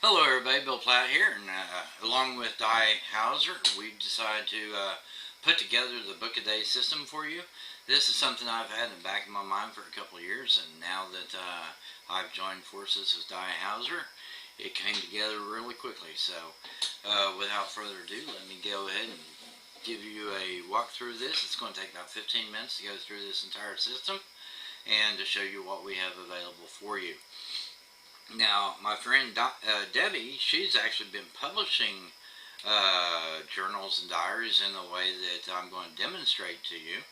Hello everybody, Bill Platt here, and along with Heuser, we've decided to put together the Book a Day system for you. This is something I've had in the back of my mind for a couple of years, and now that I've joined forces with Heuser, it came together really quickly. So without further ado, let me go ahead and give you a walk through this. It's going to take about 15 minutes to go through this entire system and to show you what we have available for you. Now, my friend Debbie, she's actually been publishing journals and diaries in the way that I'm going to demonstrate to you.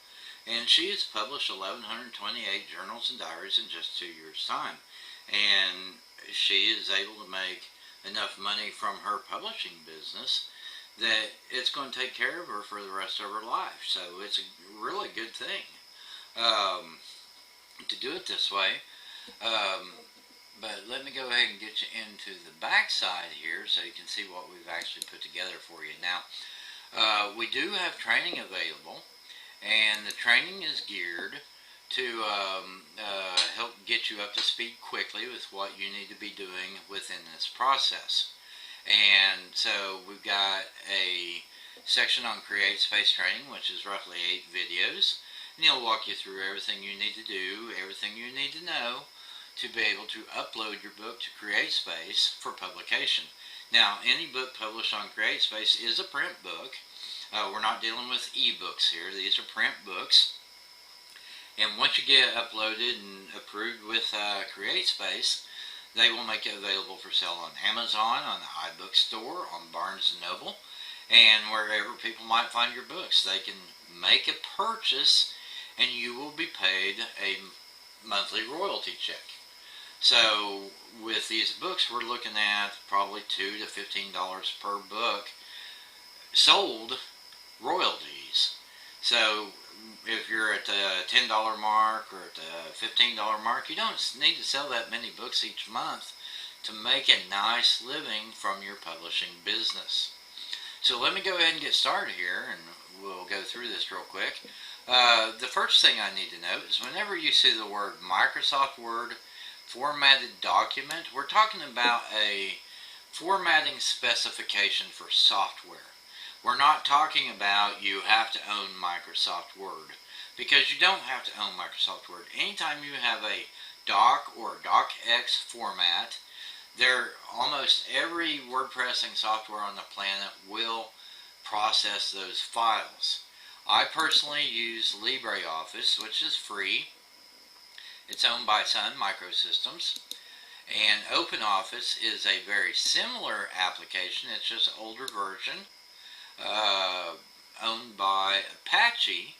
And she has published 1,128 journals and diaries in just 2 years' time. And she is able to make enough money from her publishing business that it's going to take care of her for the rest of her life. So it's a really good thing to do it this way. But let me go ahead and get you into the back side here so you can see what we've actually put together for you. Now, we do have training available, and the training is geared to help get you up to speed quickly with what you need to be doing within this process. And so we've got a section on Create Space Training, which is roughly 8 videos, and he'll walk you through everything you need to do, everything you need to know, to be able to upload your book to CreateSpace for publication. Now, any book published on CreateSpace is a print book. We're not dealing with ebooks here. These are print books. And once you get uploaded and approved with CreateSpace, they will make it available for sale on Amazon, on the iBookstore, on Barnes & Noble, and wherever people might find your books. They can make a purchase, and you will be paid a monthly royalty check. So with these books, we're looking at probably $2 to $15 per book sold royalties. So if you're at the $10 mark or at the $15 mark, you don't need to sell that many books each month to make a nice living from your publishing business. So let me go ahead and get started here, and we'll go through this real quick. The first thing I need to note is whenever you see the word Microsoft Word formatted document, we're talking about a formatting specification for software. We're not talking about you have to own Microsoft Word, because you don't have to own Microsoft Word. Anytime you have a doc or docx format, almost every word processing software on the planet will process those files. I personally use LibreOffice, which is free. It's owned by Sun Microsystems. And OpenOffice is a very similar application. It's just an older version, owned by Apache.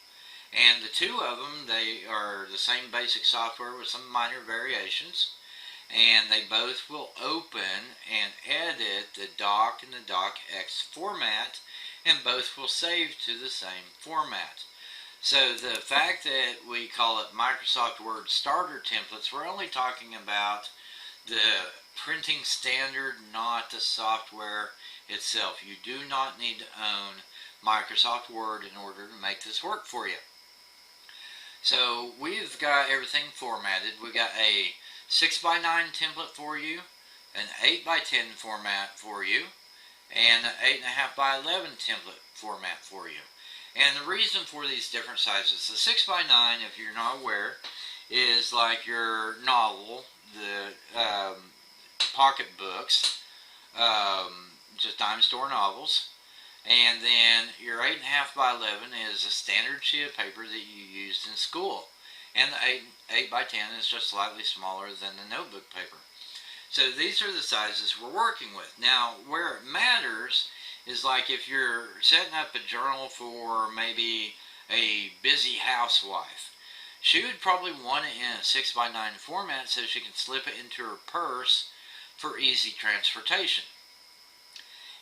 And the two of them, they are the same basic software with some minor variations. And they both will open and edit the doc and the docx format, and both will save to the same format. So the fact that we call it Microsoft Word Starter Templates, we're only talking about the printing standard, not the software itself. You do not need to own Microsoft Word in order to make this work for you. So we've got everything formatted. We've got a 6x9 template for you, an 8x10 format for you, and an 8.5x11 template format for you. And the reason for these different sizes, the 6x9, if you're not aware, is like your novel, the pocket books, just dime store novels. And then your 8.5x11 is a standard sheet of paper that you used in school. And the 8x10 is just slightly smaller than the notebook paper. So these are the sizes we're working with. Now, where it matters is like if you're setting up a journal for maybe a busy housewife. She would probably want it in a 6x9 format so she can slip it into her purse for easy transportation.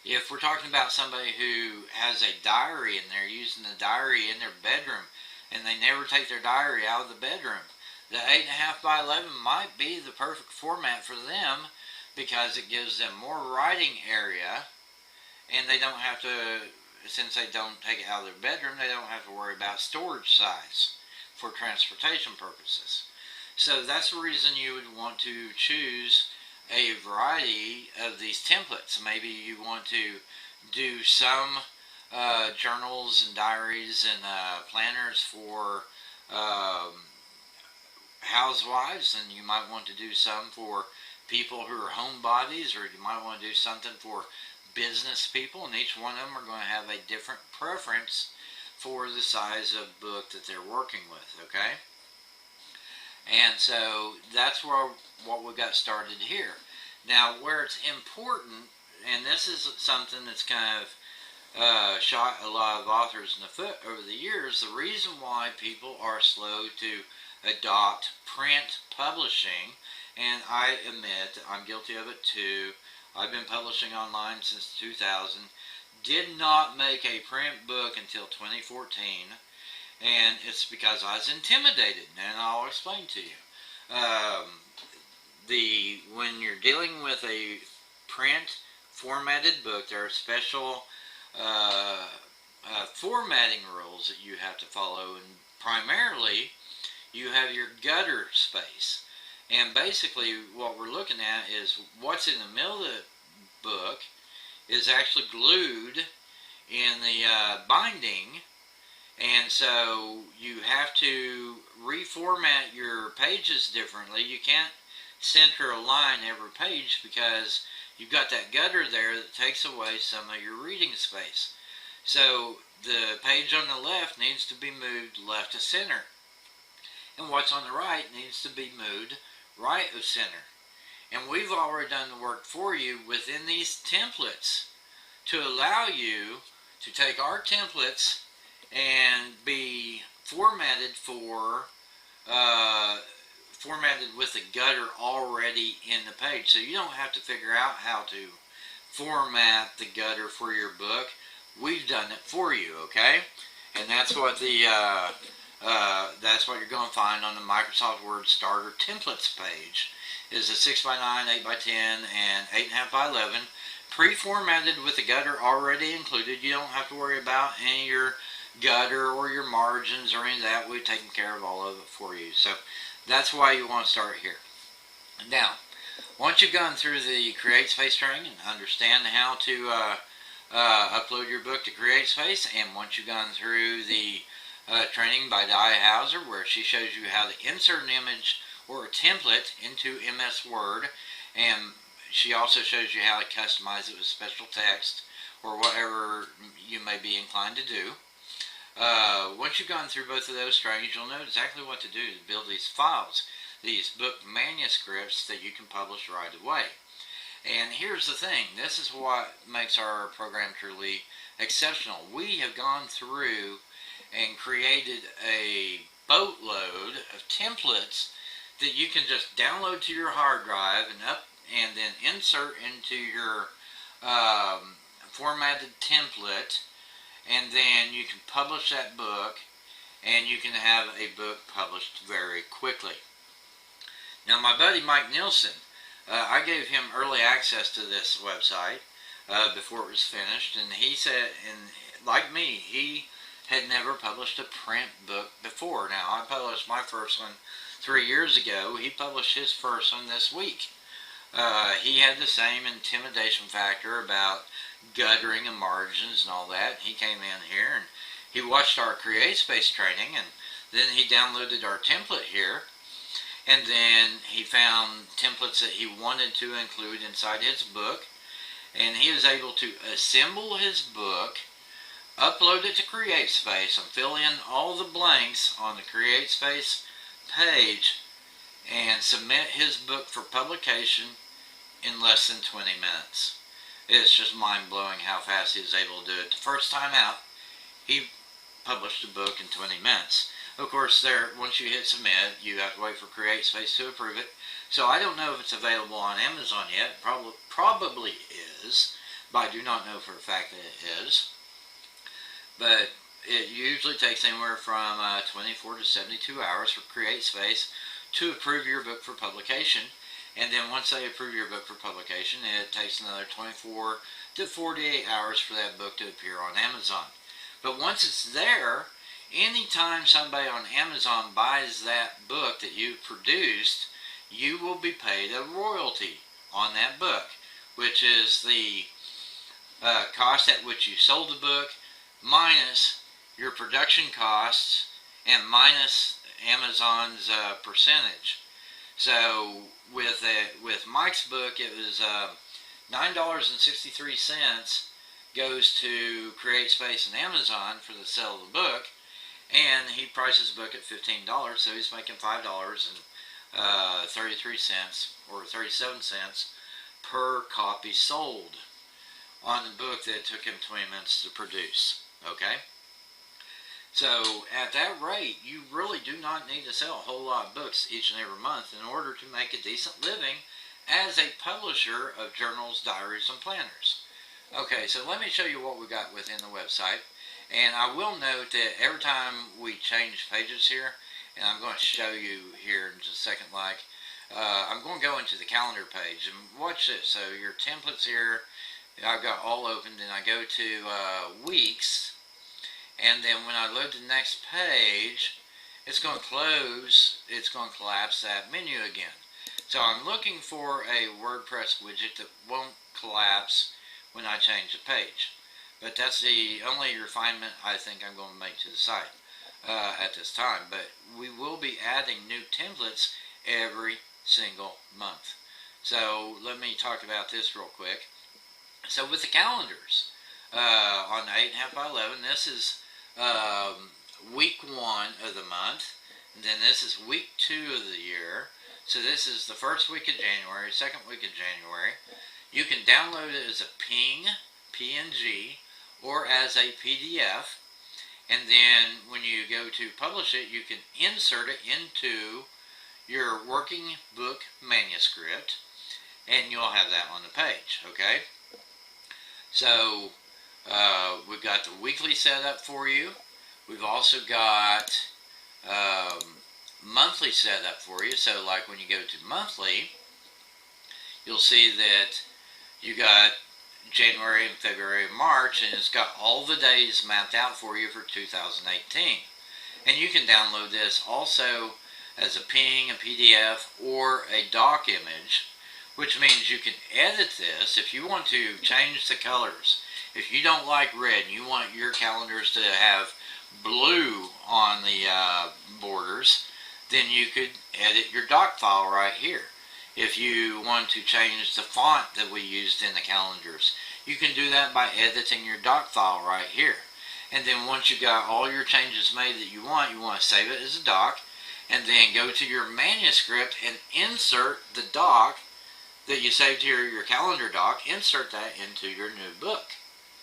If we're talking about somebody who has a diary and they're using the diary in their bedroom and they never take their diary out of the bedroom, the 8.5x11 might be the perfect format for them, because it gives them more writing area, and they don't have to, since they don't take it out of their bedroom, they don't have to worry about storage size for transportation purposes. So that's the reason you would want to choose a variety of these templates. Maybe you want to do some journals and diaries and planners for housewives, and you might want to do some for people who are homebodies, or you might want to do something for business people, and each one of them are going to have a different preference for the size of book that they're working with, okay? And so that's what we got started here. Now, where it's important, and this is something that's kind of shot a lot of authors in the foot over the years, the reason why people are slow to adopt print publishing, and I admit that I'm guilty of it too. I've been publishing online since 2000, did not make a print book until 2014, and it's because I was intimidated, and I'll explain to you. When you're dealing with a print formatted book, there are special formatting rules that you have to follow, and primarily you have your gutter space. And basically what we're looking at is what's in the middle of the book is actually glued in the binding, and so you have to reformat your pages differently. You can't center a line every page because you've got that gutter there that takes away some of your reading space. So the page on the left needs to be moved left to center, and what's on the right needs to be moved right of center. And we've already done the work for you within these templates to allow you to take our templates and be formatted with the gutter already in the page. So you don't have to figure out how to format the gutter for your book. We've done it for you, okay? And that's what that's what you're going to find on the Microsoft Word Starter Templates page. Is a 6x9, 8x10, and 8.5x11, pre-formatted with the gutter already included. You don't have to worry about any of your gutter or your margins or any of that. We've taken care of all of it for you. So that's why you want to start here. Now, once you've gone through the CreateSpace training and understand how to upload your book to CreateSpace, and once you've gone through the training by Heuser, where she shows you how to insert an image or a template into MS Word, and she also shows you how to customize it with special text or whatever you may be inclined to do. Once you've gone through both of those trainings, you'll know exactly what to do to build these files, these book manuscripts that you can publish right away. And here's the thing, this is what makes our program truly exceptional. We have gone through and created a boatload of templates that you can just download to your hard drive and then insert into your formatted template, and then you can publish that book, and you can have a book published very quickly. Now, my buddy Mike Nielsen, I gave him early access to this website before it was finished, and he said, and like me, he had never published a print book before. Now, I published my first one 3 years ago. He published his first one this week. He had the same intimidation factor about guttering and margins and all that. He came in here and he watched our CreateSpace training, and then he downloaded our template here, and then he found templates that he wanted to include inside his book, and he was able to assemble his book, upload it to CreateSpace, and fill in all the blanks on the CreateSpace page, and submit his book for publication in less than 20 minutes. It's just mind-blowing how fast he was able to do it. The first time out, he published a book in 20 minutes. Of course, once you hit submit, you have to wait for CreateSpace to approve it. So I don't know if it's available on Amazon yet. Probably is, but I do not know for a fact that it is. But it usually takes anywhere from 24 to 72 hours for CreateSpace to approve your book for publication. And then once they approve your book for publication, it takes another 24 to 48 hours for that book to appear on Amazon. But once it's there, anytime somebody on Amazon buys that book that you've produced, you will be paid a royalty on that book, which is the cost at which you sold the book minus your production costs and minus Amazon's percentage. So with Mike's book, it was $9.63 goes to CreateSpace and Amazon for the sale of the book, and he prices the book at $15, so he's making $5.33 or 37 cents per copy sold on the book that took him 20 minutes to produce. Okay? So at that rate, you really do not need to sell a whole lot of books each and every month in order to make a decent living as a publisher of journals, diaries, and planners. Okay, so let me show you what we got within the website. And I will note that every time we change pages here, and I'm going to show you here in just a second, I'm going to go into the calendar page and watch this. So your templates here, I've got all opened, and I go to weeks, and then when I load the next page, it's going to close, it's going to collapse that menu again. So I'm looking for a WordPress widget that won't collapse when I change the page. But that's the only refinement I think I'm going to make to the site at this time. But we will be adding new templates every single month. So let me talk about this real quick. So with the calendars, on 8.5 by 11, this is week 1 of the month, and then this is week 2 of the year. So this is the first week of January, second week of January. You can download it as a PNG, or as a PDF, and then when you go to publish it, you can insert it into your working book manuscript, and you'll have that on the page. Okay? So we've got the weekly setup for you. We've also got monthly setup for you. So like when you go to monthly, you'll see that you got January and February and March, and it's got all the days mapped out for you for 2018. And you can download this also as a PNG, a PDF, or a doc image, which means you can edit this if you want to change the colors. If you don't like red and you want your calendars to have blue on the borders, then you could edit your doc file right here. If you want to change the font that we used in the calendars, you can do that by editing your doc file right here. And then once you got all your changes made that you want to save it as a doc, and then go to your manuscript and insert the doc that you saved here, your calendar doc, insert that into your new book.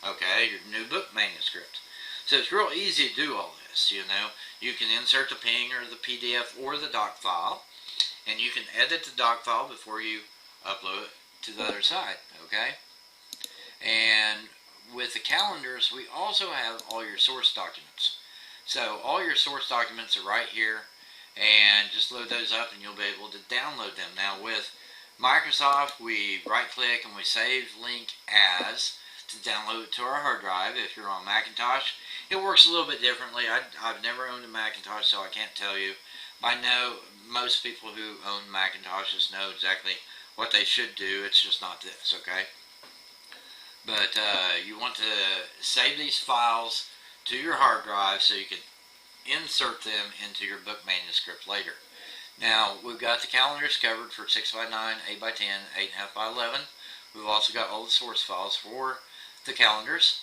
Okay, your new book manuscript. So it's real easy to do all this, you know. You can insert the PNG or the PDF or the doc file, and you can edit the doc file before you upload it to the other side, okay? And with the calendars, we also have all your source documents. So all your source documents are right here, and just load those up and you'll be able to download them. Now with Microsoft, we right-click and we save link as to download it to our hard drive. If you're on Macintosh, it works a little bit differently. I've never owned a Macintosh, so I can't tell you. I know most people who own Macintoshes know exactly what they should do. It's just not this, okay? But you want to save these files to your hard drive so you can insert them into your book manuscript later. Now, we've got the calendars covered for 6x9, 8x10, 8.5 by 11. We've also got all the source files for the calendars.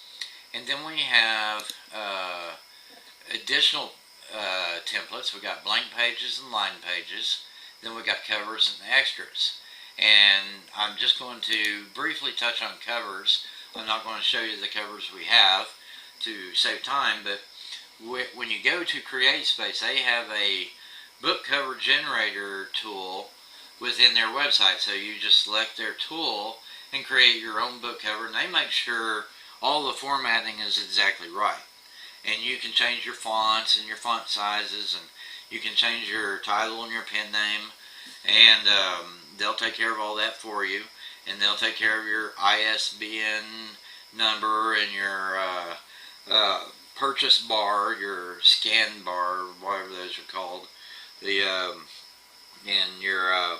And then we have additional templates. We've got blank pages and line pages. Then we've got covers and extras. And I'm just going to briefly touch on covers. I'm not going to show you the covers we have to save time, but when you go to CreateSpace, they have a book cover generator tool within their website. So you just select their tool and create your own book cover, and they make sure all the formatting is exactly right. And you can change your fonts and your font sizes, and you can change your title and your pen name, and they'll take care of all that for you. And they'll take care of your ISBN number and your purchase bar, your scan bar, whatever those are called, and your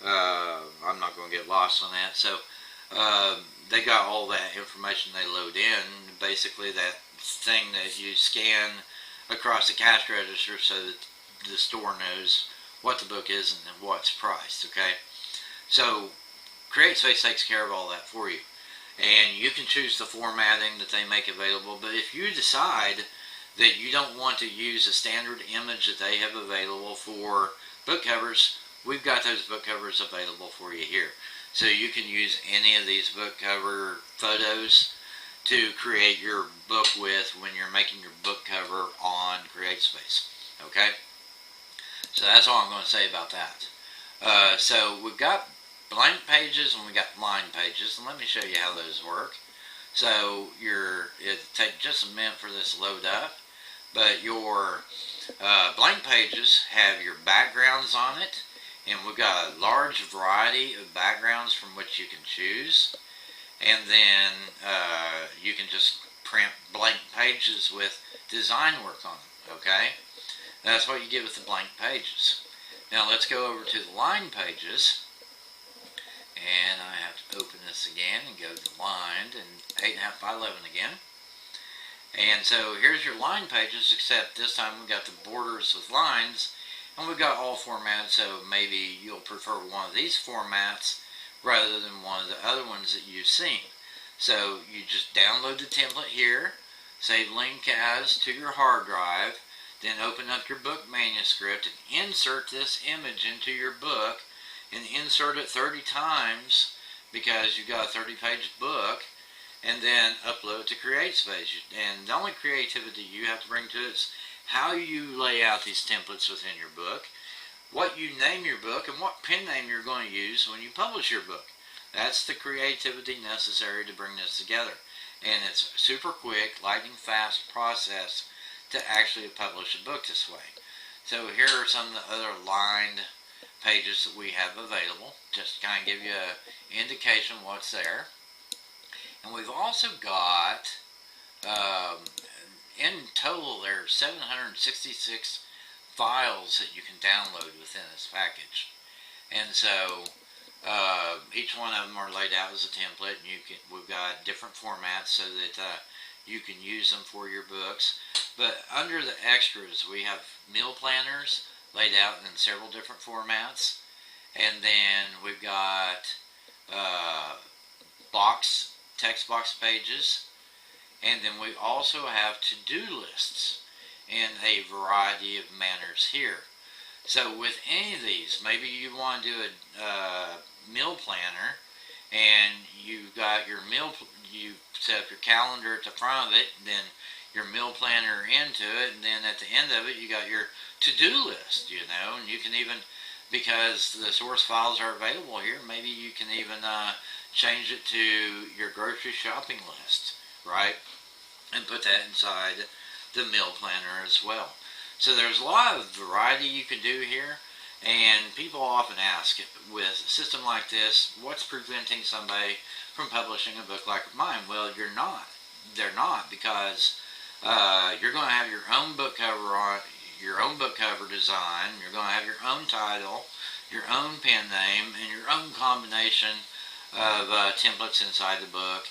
I'm not going to get lost on that. So they got all that information they load in, basically that thing that you scan across the cash register so that the store knows what the book is and what's priced, okay? So CreateSpace takes care of all that for you. And you can choose the formatting that they make available, but if you decide that you don't want to use a standard image that they have available for book covers, we've got those book covers available for you here. So you can use any of these book cover photos to create your book with when you're making your book cover on CreateSpace. Okay? So that's all I'm going to say about that. So we've got blank pages and we got line pages, and let me show you how those work. So it'll take just a minute for this to load up, but your blank pages have your backgrounds on it, and we've got a large variety of backgrounds from which you can choose, and then you can just print blank pages with design work on them, okay? That's what you get with the blank pages. Now let's go over to the line pages, and I have to open this again and go to lined and 8.5 by 11 again. And so here's your line pages, except this time we've got the borders with lines, and we've got all formatted, so maybe you'll prefer one of these formats rather than one of the other ones that you've seen. So you just download the template here, save link as to your hard drive, then open up your book manuscript and insert this image into your book, and insert it 30 times because you've got a 30-page book, and then upload it to CreateSpace. And the only creativity you have to bring to it is how you lay out these templates within your book, what you name your book, and what pen name you're going to use when you publish your book. That's the creativity necessary to bring this together. And it's a super quick, lightning fast process to actually publish a book this way. So here are some of the other lined pages that we have available, just to kind of give you an indication what's there. And we've also got, in total, there are 766 files that you can download within this package. And so each one of them are laid out as a template, and we've got different formats so that you can use them for your books. But under the extras, we have meal planners laid out in several different formats, and then we've got text box pages, and then we also have to-do lists in a variety of manners here. So with any of these, maybe you want to do a meal planner, and you've got your you set up your calendar at the front of it, then your meal planner into it, and then at the end of it you got your to-do list, you know, and you can even, because the source files are available here, maybe you can even change it to your grocery shopping list, right, and put that inside the meal planner as well. So there's a lot of variety you can do here, and people often ask, with a system like this, what's preventing somebody from publishing a book like mine? Well, you're not. They're not, because you're going to have your own book cover on your own book cover design. You're going to have your own title, your own pen name, and your own combination of templates inside the book.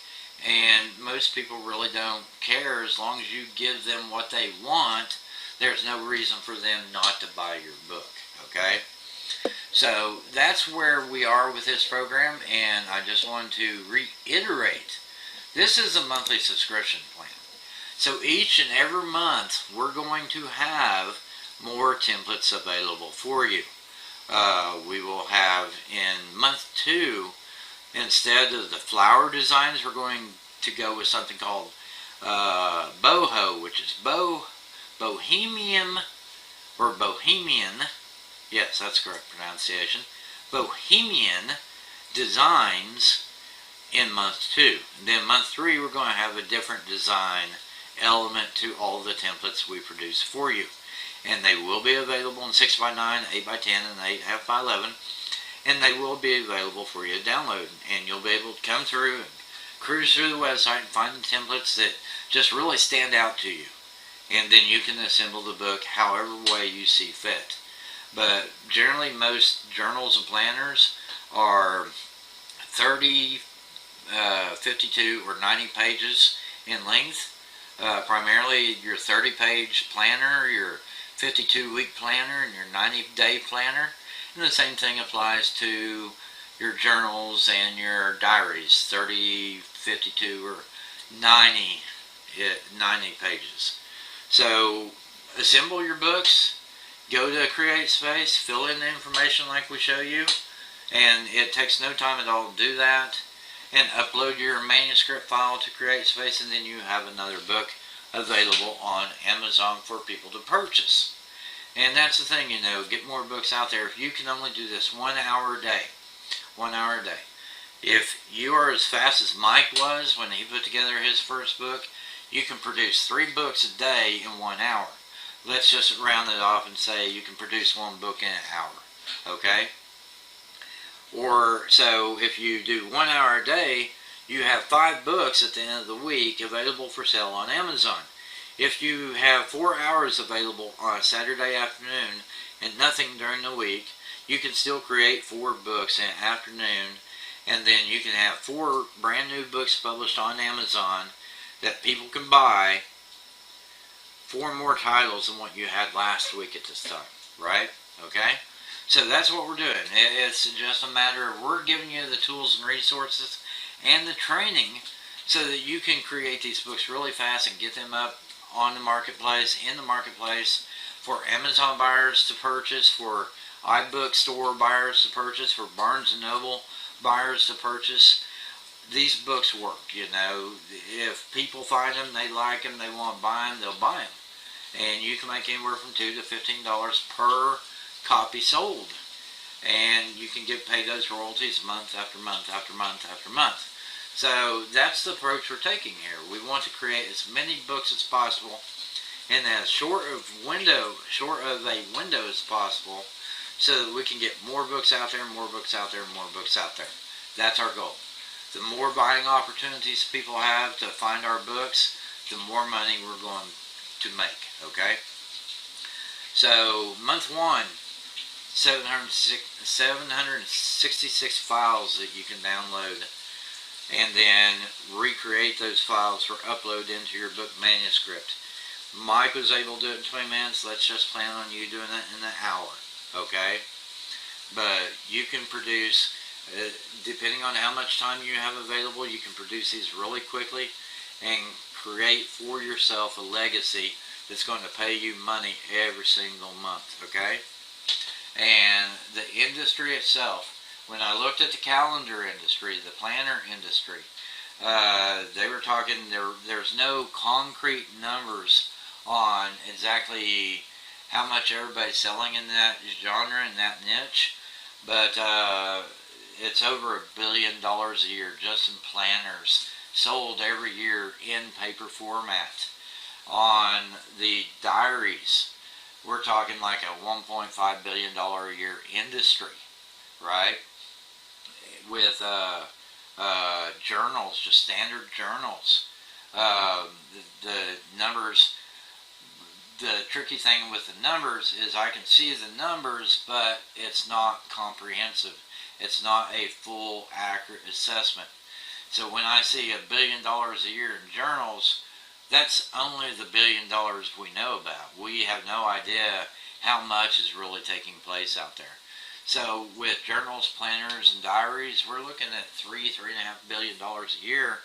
And most people really don't care. As long as you give them what they want, there's no reason for them not to buy your book, okay? So that's where we are with this program, and I just wanted to reiterate, this is a monthly subscription plan. So each and every month, we're going to have more templates available for you. We will have in month 2, instead of the flower designs, we're going to go with something called boho, which is bohemian, or bohemian, yes, that's correct pronunciation, bohemian designs in month 2. And then month 3, we're going to have a different design element to all the templates we produce for you. And they will be available in 6x9, 8x10, and 8.5x11. And they will be available for you to download. And you'll be able to come through and cruise through the website and find the templates that just really stand out to you. And then you can assemble the book however way you see fit. But generally, most journals and planners are 30, 52, or 90 pages in length. Primarily your 30-page planner, your 52-week planner, and your 90-day planner. And the same thing applies to your journals and your diaries, 30, 52, or 90 pages. So assemble your books, go to CreateSpace, fill in the information like we show you, and it takes no time at all to do that, and upload your manuscript file to CreateSpace, and then you have another book available on Amazon for people to purchase. And that's the thing, you know, get more books out there. If you can only do this 1 hour a day, 1 hour a day. If you are as fast as Mike was when he put together his first book, you can produce 3 books a day in 1 hour. Let's just round it off and say you can produce 1 book in an hour, okay? Or, so if you do 1 hour a day, you have 5 books at the end of the week available for sale on Amazon. If you have 4 hours available on a Saturday afternoon and nothing during the week, you can still create 4 books in an afternoon, and then you can have 4 brand new books published on Amazon that people can buy, 4 more titles than what you had last week at this time, right? Okay? So that's what we're doing. It's just a matter of we're giving you the tools and resources and the training so that you can create these books really fast and get them up on the marketplace, in the marketplace, for Amazon buyers to purchase, for iBook store buyers to purchase, for Barnes & Noble buyers to purchase. These books work, you know. If people find them, they like them, they want to buy them, they'll buy them. And you can make anywhere from $2 to $15 per copy sold. And you can get paid those royalties month after month after month after month. So that's the approach we're taking here. We want to create as many books as possible in as short of a window as possible, so that we can get more books out there, more books out there, more books out there. That's our goal. The more buying opportunities people have to find our books, the more money we're going to make, okay? So, month 1, 766 files that you can download, and then recreate those files for upload into your book manuscript. Mike was able to do it in 20 minutes. Let's just plan on you doing it in an hour, okay? But you can produce, depending on how much time you have available, you can produce these really quickly and create for yourself a legacy that's going to pay you money every single month, okay? And the industry itself, when I looked at the calendar industry, the planner industry, they were talking, there's no concrete numbers on exactly how much everybody's selling in that genre, in that niche, but it's over $1 billion a year just in planners sold every year in paper format. On the diaries, we're talking like a $1.5 billion a year industry, right? With journals, just standard journals. The numbers, the tricky thing with the numbers is I can see the numbers, but it's not comprehensive. It's not a full, accurate assessment. So when I see $1 billion a year in journals, that's only the $1 billion we know about. We have no idea how much is really taking place out there. So with journals, planners, and diaries, we're looking at $3.5 billion a year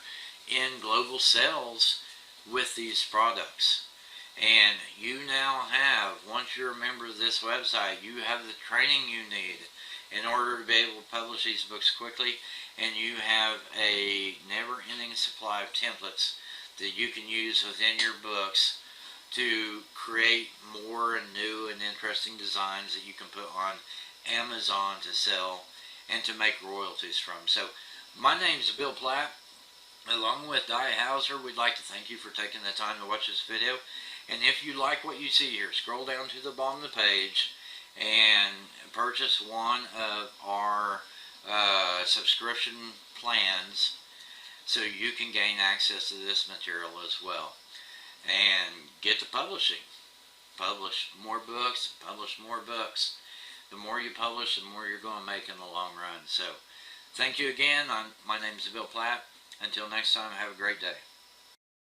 in global sales with these products. And you now have, once you're a member of this website, you have the training you need in order to be able to publish these books quickly, and you have a never-ending supply of templates that you can use within your books to create more and new and interesting designs that you can put on Amazon to sell and to make royalties from. So my name is Bill Platt. Along with Heuser, we'd like to thank you for taking the time to watch this video. And if you like what you see here, scroll down to the bottom of the page and purchase one of our subscription plans so you can gain access to this material as well. And get to publishing. Publish more books, publish more books. the more you publish, the more you're going to make in the long run. So thank you again. My name is Bill Platt. Until next time, have a great day.